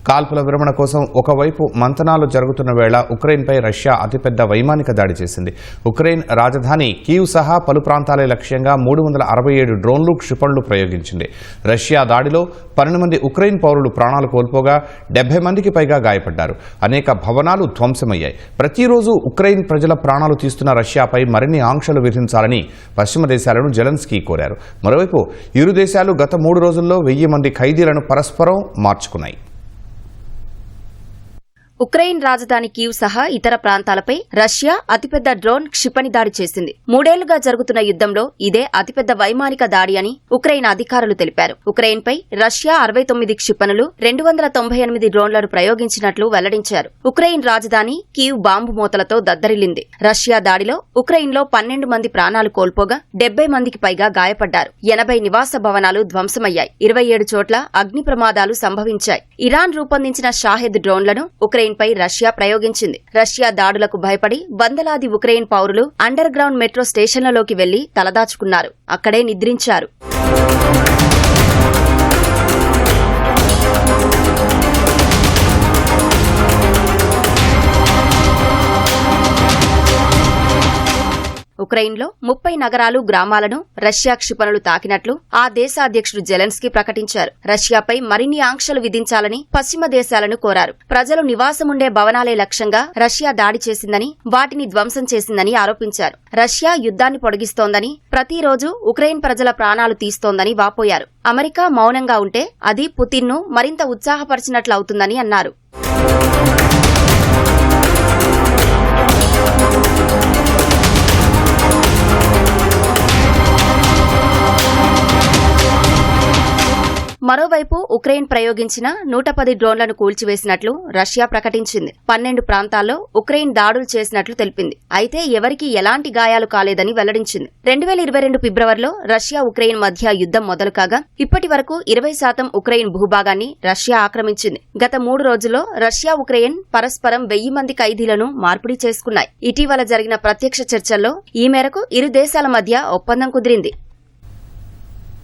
కాల్పుల విరమణ కోసం ఒకవైపు మంతనాలు జరుగుతున్న వేళ ఉక్రెయిన్పై రష్యా అతిపెద్ద వైమానిక దాడి చేసింది. ఉక్రెయిన్ రాజధాని కీవ్ సహా పలు ప్రాంతాలే లక్ష్యంగా 367 డ్రోన్లు, క్షిపణులు ప్రయోగించింది. రష్యా దాడిలో 12 మంది ఉక్రెయిన్ పౌరులు ప్రాణాలు కోల్పోగా 70 మందికి పైగా గాయపడ్డారు. అనేక భవనాలు ధ్వంసమయ్యాయి. ప్రతిరోజు ఉక్రెయిన్ ప్రజల ప్రాణాలు తీస్తున్న రష్యాపై మరిన్ని ఆంక్షలు విధించాలని పశ్చిమ దేశాలను జెలెన్స్కీ కోరారు. మరోవైపు ఇరు దేశాలు గత 3 రోజుల్లో 1000 మంది ఖైదీలను పరస్పరం మార్చుకున్నాయి. ఉక్రెయిన్ రాజధాని కీవ్ సహా ఇతర ప్రాంతాలపై రష్యా అతిపెద్ద డ్రోన్ క్షిపణి దాడి చేసింది. 3 ఏళ్లుగా జరుగుతున్న యుద్దంలో ఇదే అతిపెద్ద వైమానిక దాడి అని ఉక్రెయిన్ అధికారులు తెలిపారు. ఉక్రెయిన్పై రష్యా 69 క్షిపణులు, 298 డ్రోన్లను ప్రయోగించినట్లు వెల్లడించారు. ఉక్రెయిన్ రాజధాని కీవ్ బాంబు మూతలతో దద్దరిల్లింది. రష్యా దాడిలో ఉక్రెయిన్లో 12 మంది ప్రాణాలు కోల్పోగా 70 మందికి పైగా గాయపడ్డారు. 80 నివాస భవనాలు ధ్వంసమయ్యాయి. 27 చోట్ల అగ్ని ప్రమాదాలు సంభవించాయి. ఇరాన్ రూపొందించిన షాహెద్ డ్రోన్లను ఉక్రెయిన్ పై రష్యా ప్రయోగించింది. రష్యా దాడులకు భయపడి వందలాది ఉక్రెయిన్ పౌరులు అండర్ గ్రౌండ్ మెట్రో స్టేషన్లలోకి వెళ్లి తలదాచుకున్నారు. అక్కడే నిద్రించారు. ఉక్రెయిన్లో 30 నగరాలు, గ్రామాలను రష్యా క్షిపణులు తాకినట్లు ఆ దేశ అధ్యక్షుడు జెలెన్స్కీ ప్రకటించారు. రష్యాపై మరిన్ని ఆంక్షలు విధించాలని పశ్చిమ దేశాలను కోరారు. ప్రజలు నివాసముండే భవనాలే లక్ష్యంగా రష్యా దాడి చేసిందని, వాటిని ధ్వంసం చేసిందని ఆరోపించారు. రష్యా యుద్ధాన్ని పొడిగిస్తోందని, ప్రతిరోజు ఉక్రెయిన్ ప్రజల ప్రాణాలు తీస్తోందని వాపోయారు. అమెరికా మౌనంగా ఉంటే అది పుతిన్ను మరింత ఉత్సాహపరిచినట్లవుతుందని అన్నారు. మరోవైపు ఉక్రెయిన్ ప్రయోగించిన 110 డ్రోన్లను కూల్చివేసినట్లు రష్యా ప్రకటించింది. 12 ప్రాంతాల్లో ఉక్రెయిన్ దాడులు చేసినట్లు తెలిపింది. అయితే ఎవరికీ ఎలాంటి గాయాలు కాలేదని వెల్లడించింది. 2022 ఫిబ్రవరిలో రష్యా ఉక్రెయిన్ మధ్య యుద్దం మొదలు కాగా ఇప్పటి వరకు 20% ఉక్రెయిన్ భూభాగాన్ని రష్యా ఆక్రమించింది. గత 3 రోజుల్లో రష్యా, ఉక్రెయిన్ పరస్పరం 1000 మంది ఖైదీలను మార్పిడి చేసుకున్నాయి. ఇటీవల జరిగిన ప్రత్యక్ష చర్చల్లో ఈ మేరకు ఇరు దేశాల మధ్య ఒప్పందం కుదిరింది.